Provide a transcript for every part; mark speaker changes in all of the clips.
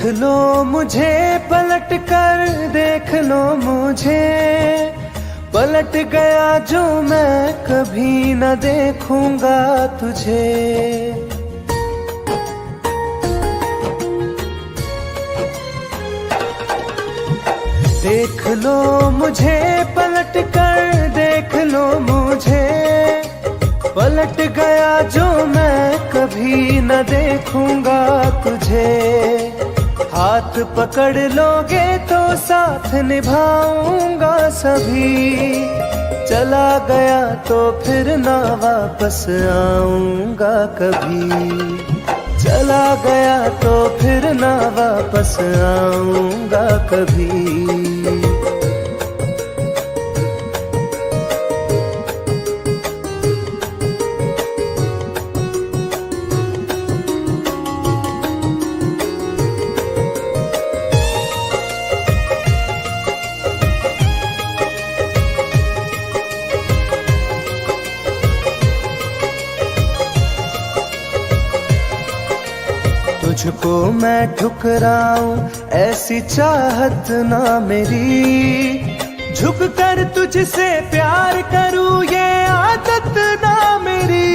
Speaker 1: लो मुझे पलट कर, देख लो मुझे, पलट गया जो मैं कभी न देखूंगा तुझे। देख लो मुझे पलट कर, देख लो मुझे, पलट गया जो मैं कभी न देखूंगा तुझे। हाथ पकड़ लोगे तो साथ निभाऊंगा सभी, चला गया तो फिर ना वापस आऊंगा कभी, चला गया तो फिर ना वापस आऊंगा कभी। तुझको मैं ठुकराऊं ऐसी चाहत ना मेरी, झुक कर तुझसे प्यार करूं ये आदत ना मेरी।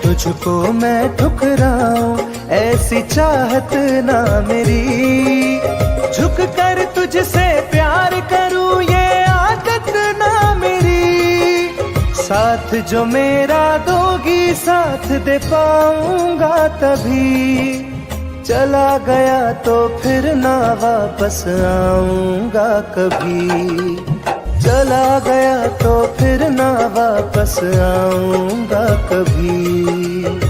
Speaker 1: तुझको मैं ठुकराऊं ऐसी चाहत ना मेरी, झुक कर तुझसे प्यार करूं ये आदत ना मेरी। साथ जो मेरा दोगी साथ दे पाऊंगा तभी, चला गया तो फिर ना वापस आऊंगा कभी, चला गया तो फिर ना वापस आऊंगा कभी।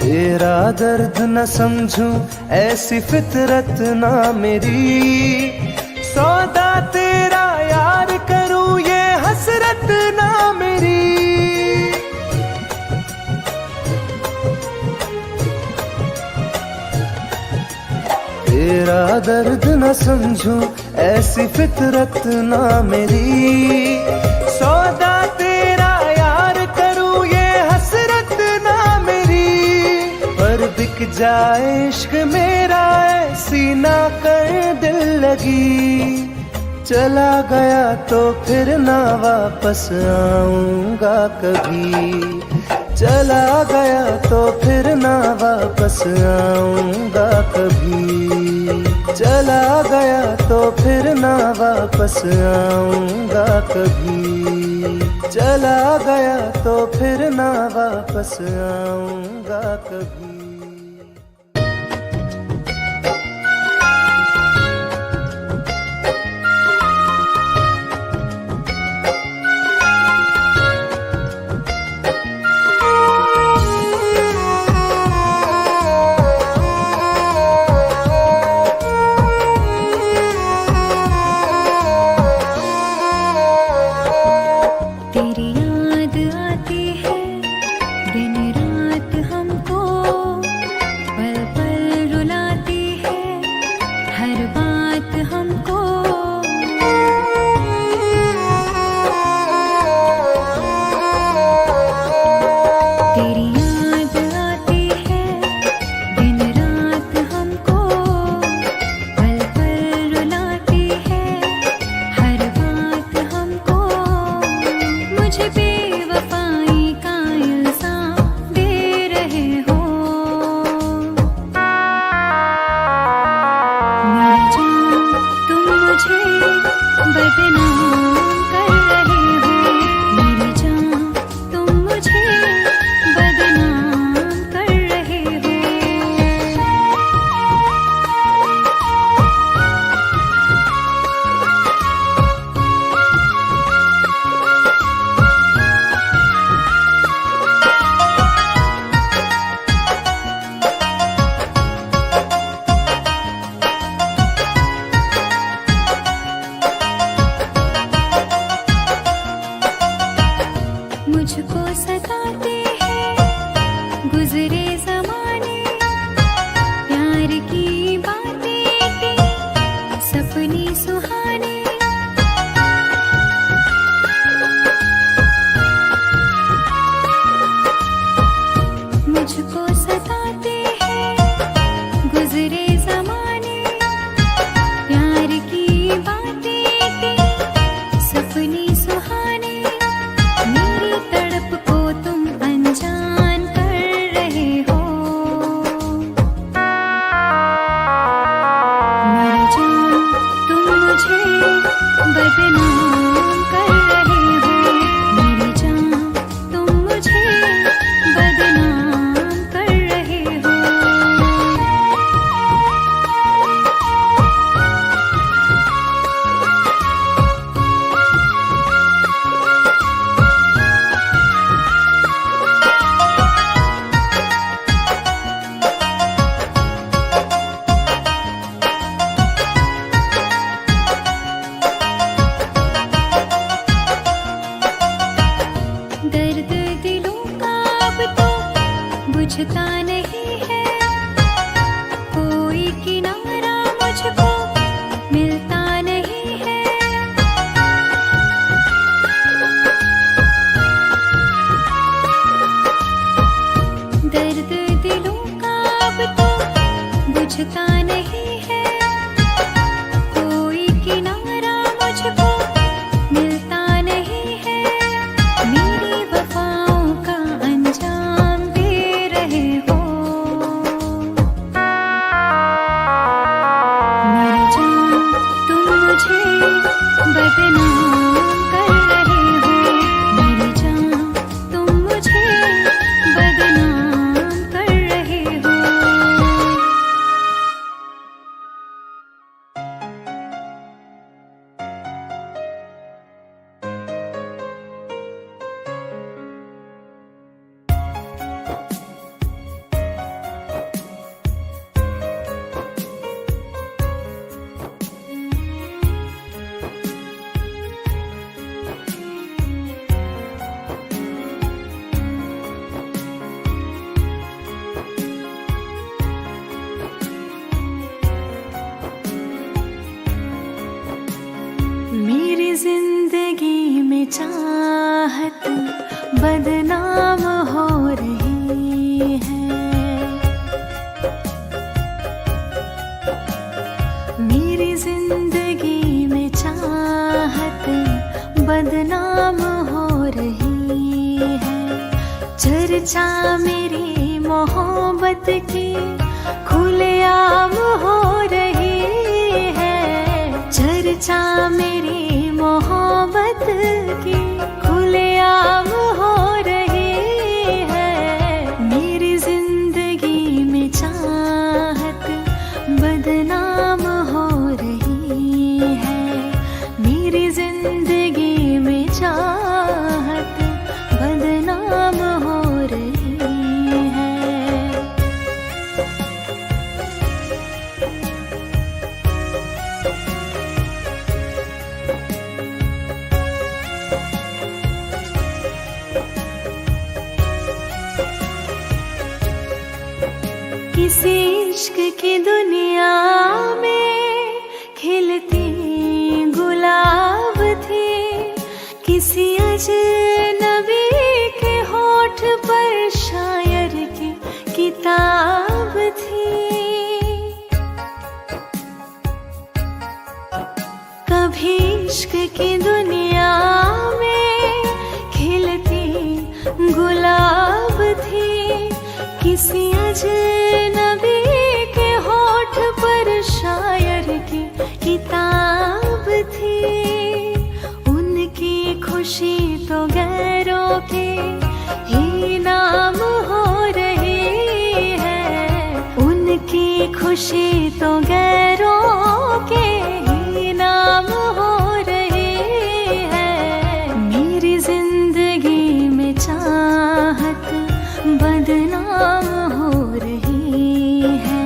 Speaker 1: तेरा दर्द न समझूं ऐसी फितरत ना मेरी, सौदा तेरा यार करूं ये हसरत ना मेरी। तेरा दर्द न समझूं ऐसी फितरत ना मेरी, सौदा तेरा यार करूं ये हसरत ना मेरी। पर बिक जाए इश्क मेरा ऐसी ना कर दिल लगी, चला गया तो फिर ना वापस आऊंगा कभी, चला गया तो फिर ना वापस आऊंगा कभी, चला गया तो फिर ना वापस आऊंगा कभी, चला गया तो फिर ना वापस आऊंगा कभी।
Speaker 2: बदनाम कर रहे हो। मेरी जान तुम मुझे बदनाम कर रहे हो। दर्द दिलों का अब तो बुझता नहीं है, कोई किनारा मुझको मिलता नहीं है। दर्द दिलों का अब तो बुझता नहीं है, कोई किनारा मुझको मिलता नहीं है। मेरी वफाओं का अंजाम दे रहे हो। मेरी जान तुम मुझे बदनाम कर रहे हो। मेरी जान तुम मुझे बदनाम कर रहे हो। मेरी जिंदगी में चाहत बदनाम हो रही है। मेरी जिंदगी में चाहत बदनाम हो रही है। चर्चा मेरी मोहब्बत की खुलेआम हो रही है। चर्चा मेरी मोहब्बत की खुलेआम हो रही है। मेरी जिंदगी में चाहत बदनाम हो रही है। मेरी जिंदगी में चाहत बदनाम हो रही है। किसी इश्क की दुनिया में खिलती गुलाब थी। किसी अजनबी के होठ पर शायर की किताब थी। कभी इश्क की दुनिया में खिलती गुलाब थी। किसी अजनबी के होठ पर शायर की किताब थी। उनकी खुशी तो गैरों के ही नाम हो रही है। उनकी खुशी तो गैरों के ही नाम हो रही है। मेरी जिंदगी में चाहत बदनाम हो रही है।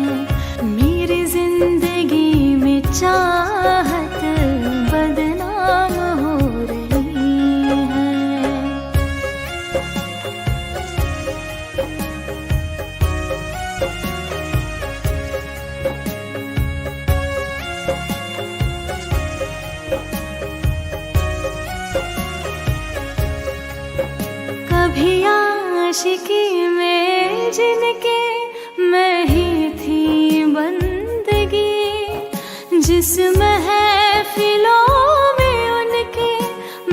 Speaker 2: मेरी जिंदगी में चाहत बदनाम हो रही है। कभी आशिकी में जिनके मैं ही थी बंदगी। जिस महफिलों में उनके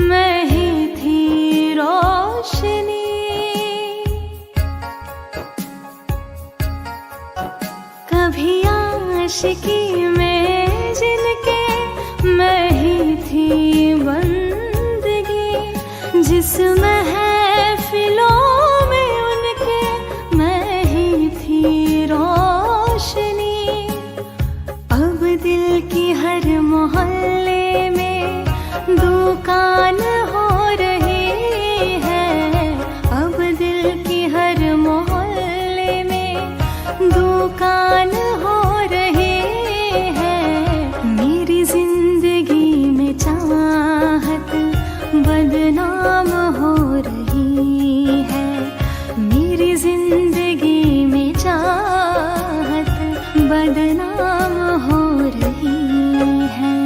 Speaker 2: मैं ही थी रोशनी। कभी आशिकी में जिनके मैं ही थी दिल की हर मोहल्ले में दुकान हो रही है। अब दिल की हर मोहल्ले में दुकान हो रही है। मेरी जिंदगी में चाहत बदनाम हो रही है। मेरी जिंदगी में चाहत बदनाम हो रही है।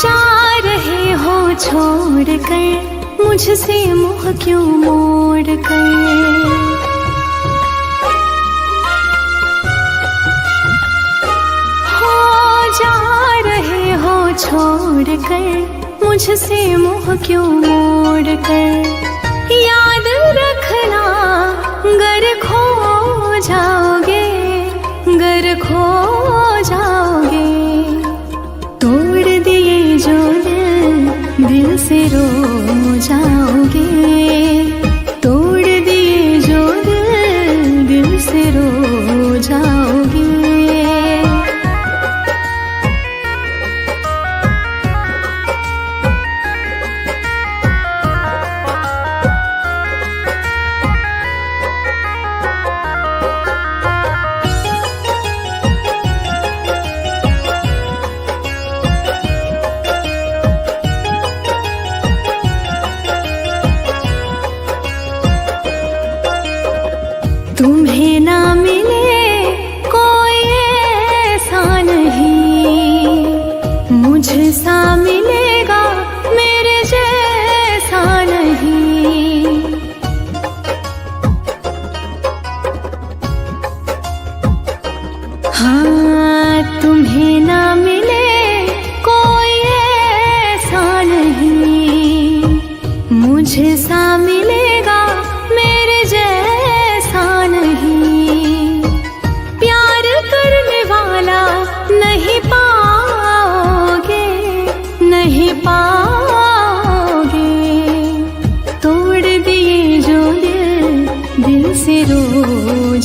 Speaker 2: जा रहे हो छोड़ कर मुझसे मुँह क्यों मोड़ कर। हो जा रहे हो छोड़ कर मुझसे मुँह क्यों मोड़ कर। याद रखना गर खो जाओगे, गर खो जाओगे। तोड़ दिए जो दिल से रो जाओगे। तोड़ दिए जो दिल से रो जाओगे। तुम्हें ना मिले कोई ऐसा नहीं, मुझसा मिलेगा मेरे जैसा नहीं। हाँ तुम्हें ना मिले कोई ऐसा नहीं, मुझसा मिलेगा मेरे जैसा नहीं। प्यार करने वाला नहीं पाओगे, नहीं पाओगे। तोड़ दिए जो दिल से रो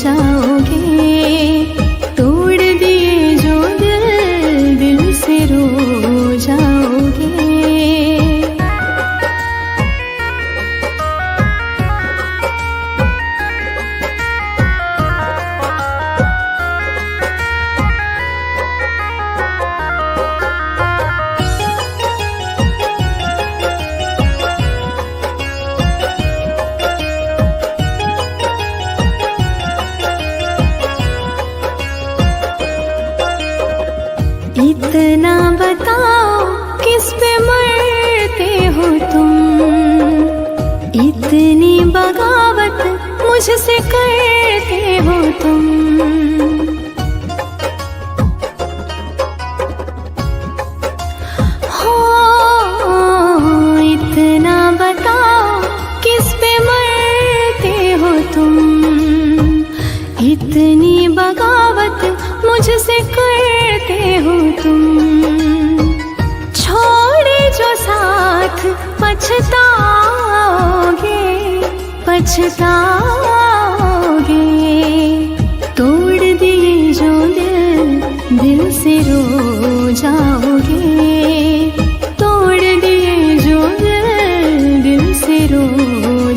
Speaker 2: जाओगे। तोड़ दिए जो दिल से रो जाओगे। इतना बताओ किस पे मरते हो तुम। इतनी बगावत मुझसे करते हो तुम। हो इतना बताओ किस पे मरते हो तुम। इतनी बगावत मुझसे करते हो तुम। छोड़े जो साथ पछताओगे, पछताओगे। तोड़ दिए जो दिल से रो जाओगे। तोड़ दिए जो दिल से रो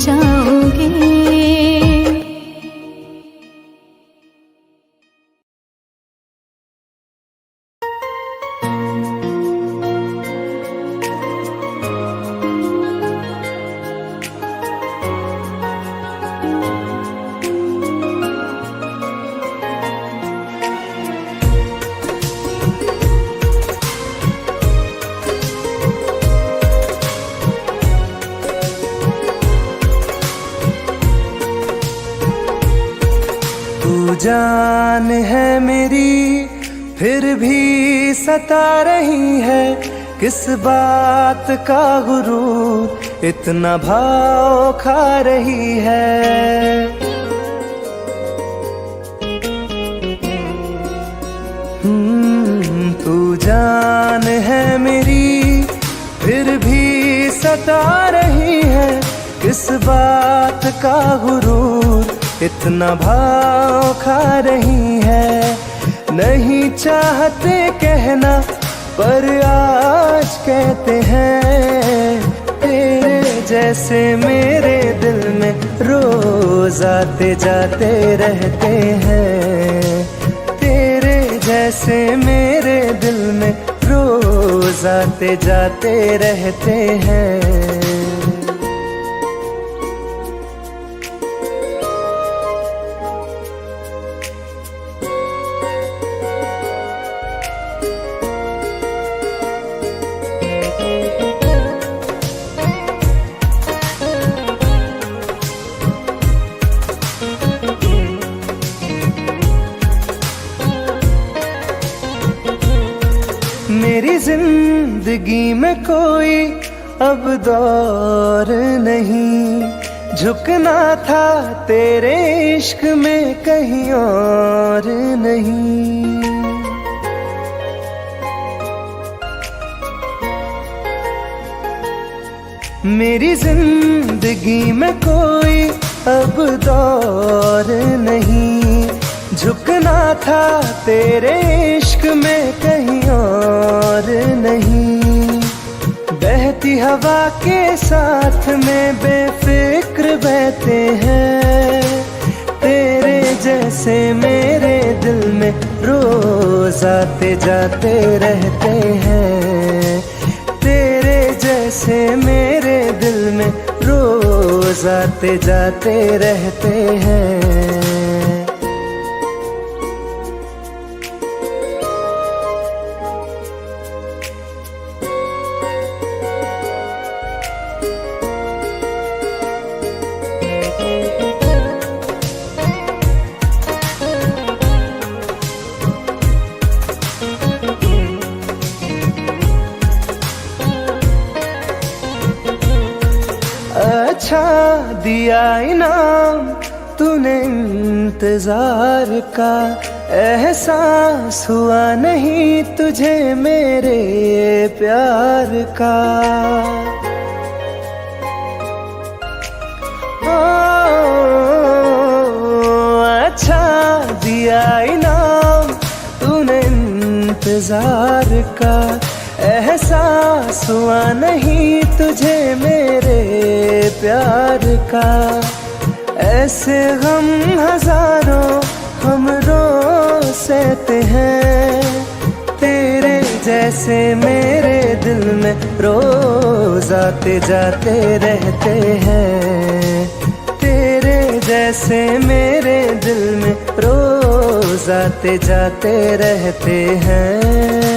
Speaker 2: जाओगे।
Speaker 1: जान है मेरी फिर भी सता रही है, किस बात का गुरूर इतना भाव खा रही है। तू जान है मेरी फिर भी सता रही है, किस बात का गुरूर इतना भाव खा रही है। नहीं चाहते कहना पर आज कहते हैं, तेरे जैसे मेरे दिल में रोज आते जाते रहते हैं। तेरे जैसे मेरे दिल में रोज आते जाते रहते हैं। मेरी जिंदगी में कोई अब दौर नहीं, झुकना था तेरे इश्क में कहीं और नहीं। मेरी जिंदगी में कोई अब दौर नहीं, झुकना था तेरे इश्क में कहीं और नहीं। बहती हवा के साथ में बेफिक्र बहते हैं, तेरे जैसे मेरे दिल में रोज आते जाते रहते हैं। तेरे जैसे मेरे दिल में रोज आते जाते रहते हैं। अच्छा दिया इनाम तूने इंतजार का, एहसास हुआ नहीं तुझे मेरे प्यार का। अच्छा दिया इनाम तूने इंतजार का, एहसास हुआ नहीं तुझे मेरे प्यार का। ऐसे गम हजारों हम रोज सहते हैं, तेरे जैसे मेरे दिल में रोज आते जाते रहते हैं। तेरे जैसे मेरे दिल में रोज आते जाते रहते हैं।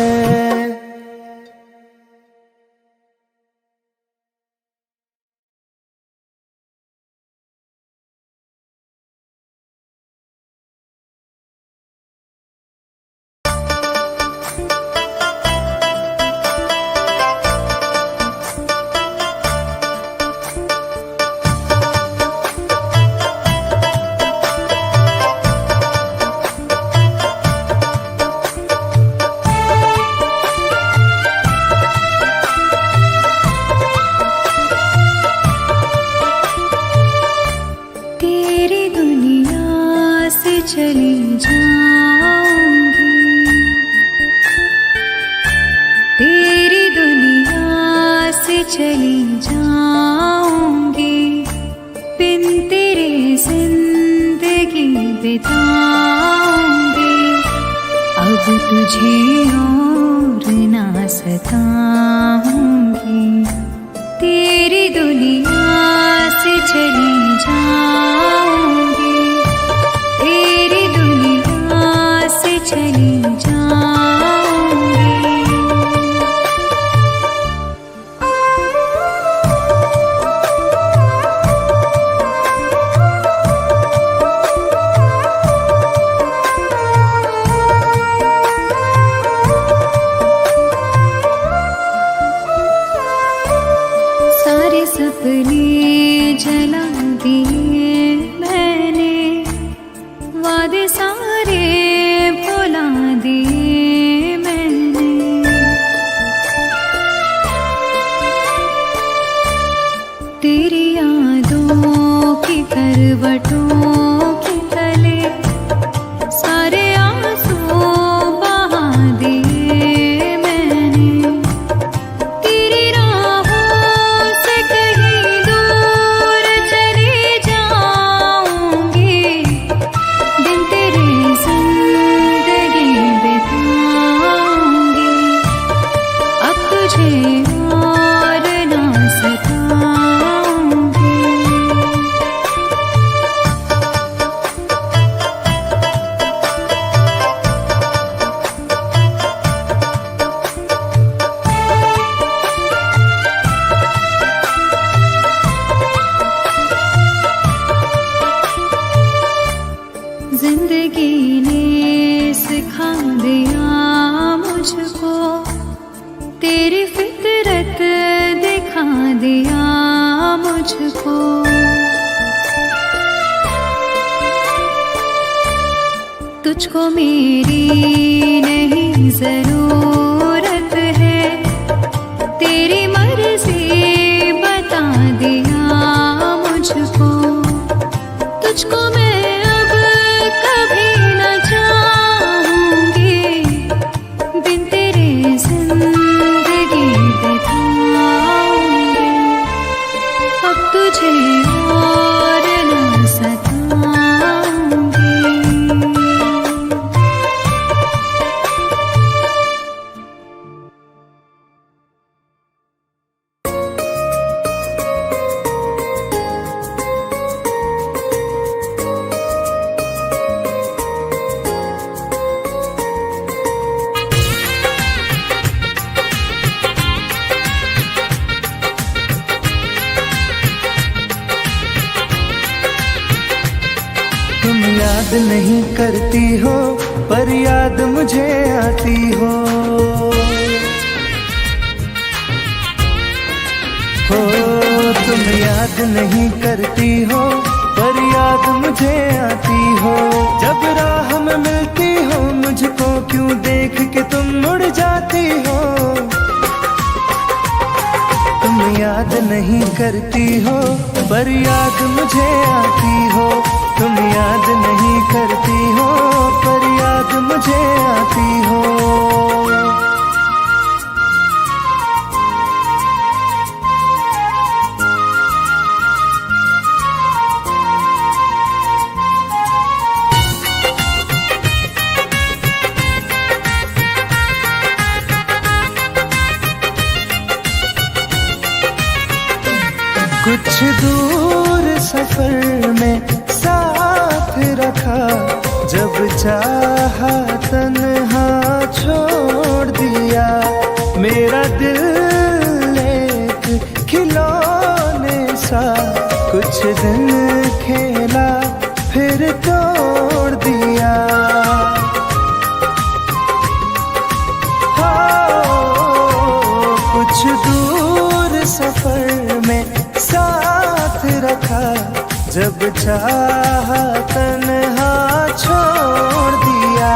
Speaker 2: चली जाऊंगी, तेरी दुनिया से चली जाऊंगी, बिन तेरे जिंदगी बिताऊंगी। अब तुझे और ना सताऊंगी, तेरी दुनिया से चली जाऊंगी, तेरी दुनिया से चली जाऊंगी। करवटों के तले सारे आंसू बहा दिए मैंने। तेरी राहों से कहीं दूर चली जाऊंगी, दिन तेरे जिंदगी बिताऊंगी। अब तुझे और ना सताऊंगी। जिंदगी ने सिखा दिया मुझको, तेरी फितरत दिखा दिया मुझको। तुझको मेरी नहीं जरूरत है, तेरी मर्जी बता दिया मुझको। तुझको मैं अब कभी न चाहूंगी, बिन तेरे जिंदगी बिताऊंगी। अब तुझे और न सताऊंगी।
Speaker 1: तुम याद नहीं करती हो पर याद मुझे आती हो। तुम याद नहीं करती हो पर याद मुझे आती हो। जब राह में मिलती हो मुझको क्यों देख के तुम मुड़ जाती हो। तुम याद नहीं करती हो पर याद मुझे आती हो। तुम याद नहीं करती हो पर याद मुझे आती हो। कुछ दूर सफर में साथ रखा, जब चाहा तन्हा छोड़ दिया। मेरा दिल एक खिलौने सा कुछ दिन खेला फिर तोड़ दिया। कुछ दूर सफर में साथ रखा, जब चाहा तन्हा छोड़ दिया।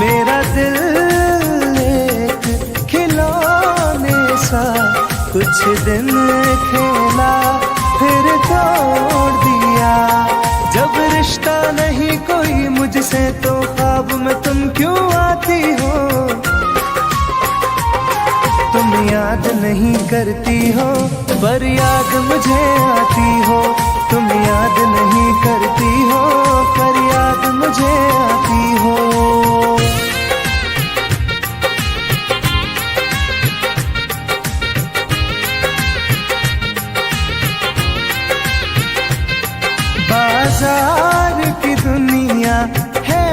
Speaker 1: मेरा दिल एक खिलौने सा कुछ दिन खेला फिर तोड़ दिया। जब रिश्ता नहीं कोई मुझसे तो ख्वाब में तुम क्यों आती हो। तुम याद नहीं करती हो पर याद मुझे आती हो। तुम याद नहीं करती हो पर याद मुझे आती हो। बाजार की दुनिया है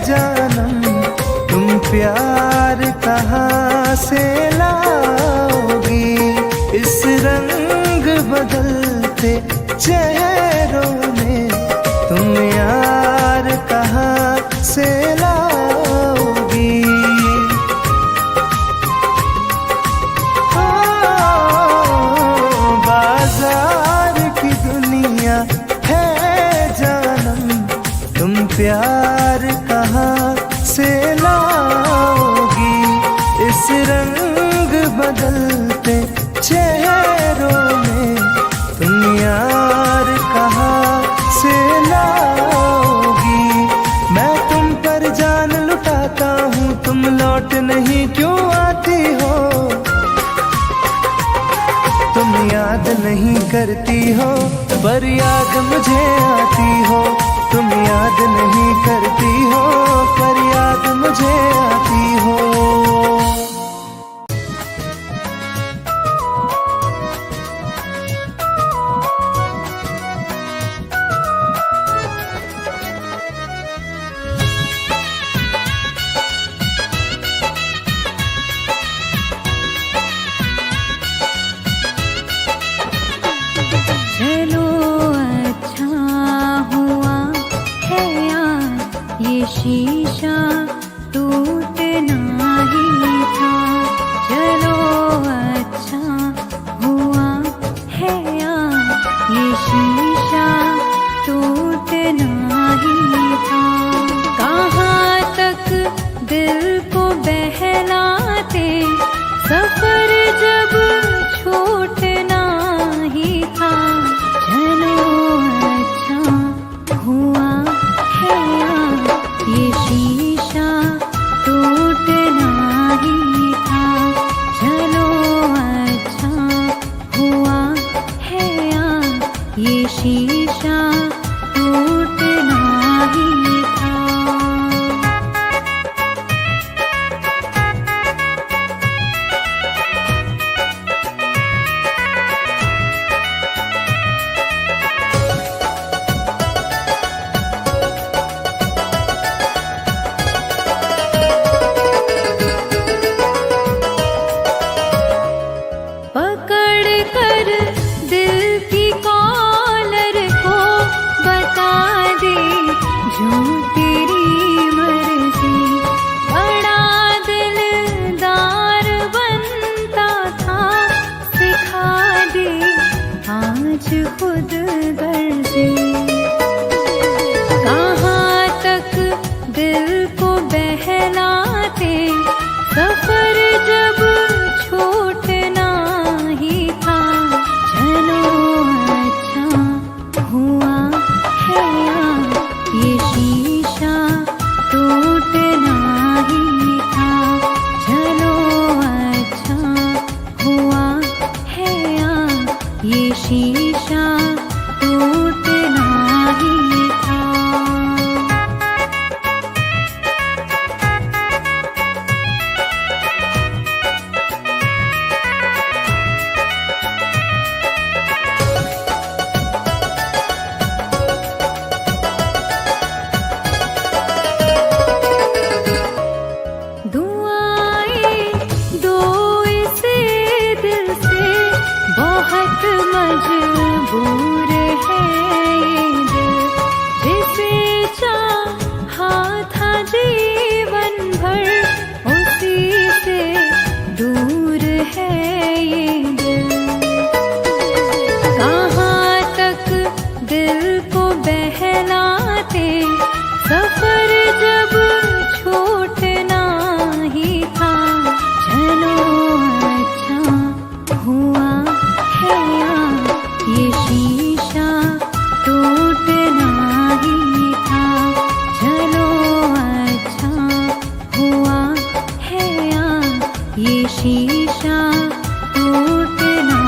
Speaker 1: जानम, तुम प्यार कहाँ से लाओगी। इस रंग बदलते चेहरों में तुम यार कहाँ से लाओगी। बाजार की दुनिया है जानम, तुम प्यार कहाँ से लाओगी। इस रंग बदलते चेहरों में तुम यार कहाँ से तुम लौट नहीं क्यों आती हो, तुम याद नहीं करती हो पर याद मुझे आती हो, तुम याद नहीं करती हो पर याद मुझे आती हो।
Speaker 2: चलो अच्छा हुआ है यार ये शीशा टूटना ही था, चलो अच्छा हुआ है यार ये शीशा टूटना ही था। कहाँ तक दिल को बहलाते सफर जब छूटना ही था, चलो अच्छा हुआ है यार ये शीशा टूटना ही था, चलो अच्छा हुआ है यार ये शीशा टूटना ही था। पकड़ कर दिल की कॉलर को बता दे जो तेरी मर्जी, बड़ा दिलदार बनता था सिखा दे आज खुद गर्जी। कहाँ तक दिल को बहलाते सफर जब छूटना ही था, चलो अच्छा हुआ है यार ये शीशा टूटना ही था, चलो अच्छा हुआ है यार ये शीशा टूटना ही था। दुआएं दो इस दिल से बहुत मजबूर है ये दिल, जिसे चाहा था जीवन भर उसी से दूर है ये दिल। कहाँ तक दिल को बहलाते सफर जब छूटना ही था, चलो अच्छा हुआ है यार ये शीशा टूटना ही था, चलो अच्छा हुआ है यार ये शीशा टूटना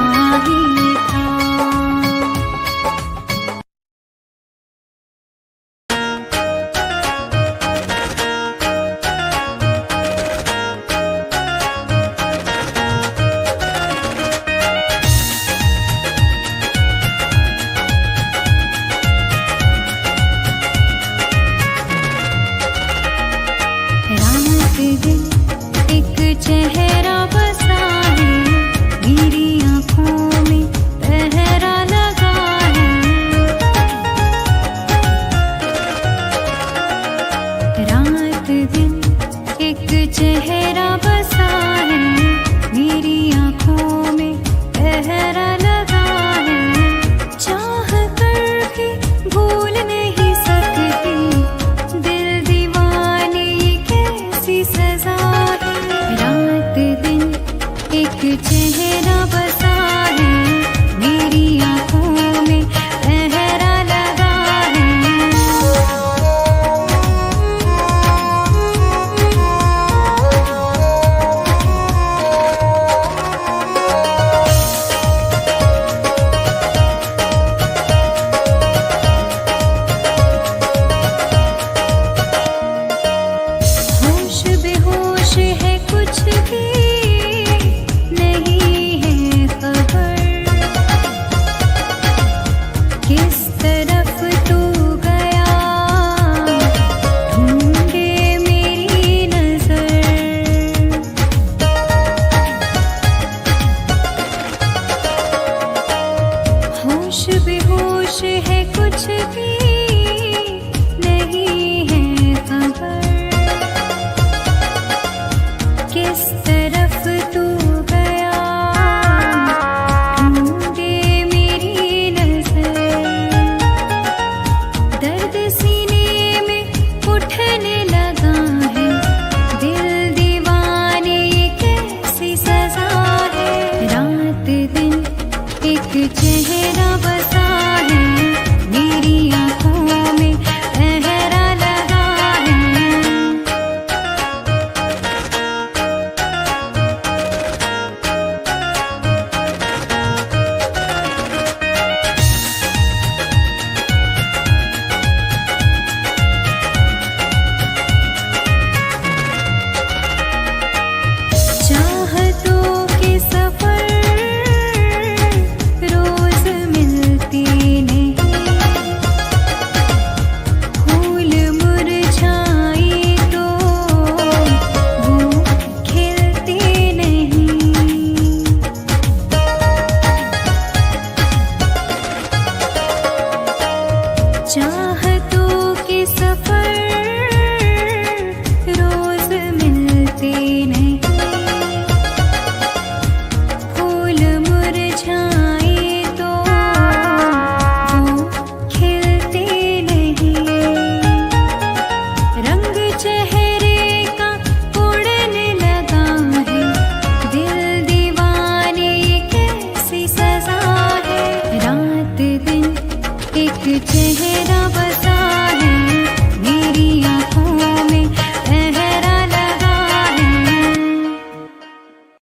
Speaker 2: ही था। रात दिन एक चेहरा बसा है, मेरी आँखों में पहरा लगा है। रात दिन एक चेहरा बसा है, मेरी आँखों में पहरा लगा है। चाह कर भी भूल नहीं सकती दिल दीवाने कैसी सजा है। रात दिन एक चेहरा बसा है, मेरी आँखों में पहरा लगा है। किस तरफ तू गया, ढूंढे मेरी नजर। दर्द सीने में उठने लगा है, दिल दीवाने ये कैसी सजा है। रात दिन एक चेहरा बसा है, मेरी आंखों में पहरा लगा है। चाहतों के सफर रोज मिलती नहीं, फूल मुरझाए तो वो खिलते नहीं। चाहतों के सफर रोज मिलते नहीं, फूल मुरझाए तो वो खिलते नहीं। रंग चेहरे का उड़ने लगा है, दिल दीवाने ये कैसी सजा है। रात दिन एक चेहरा बसा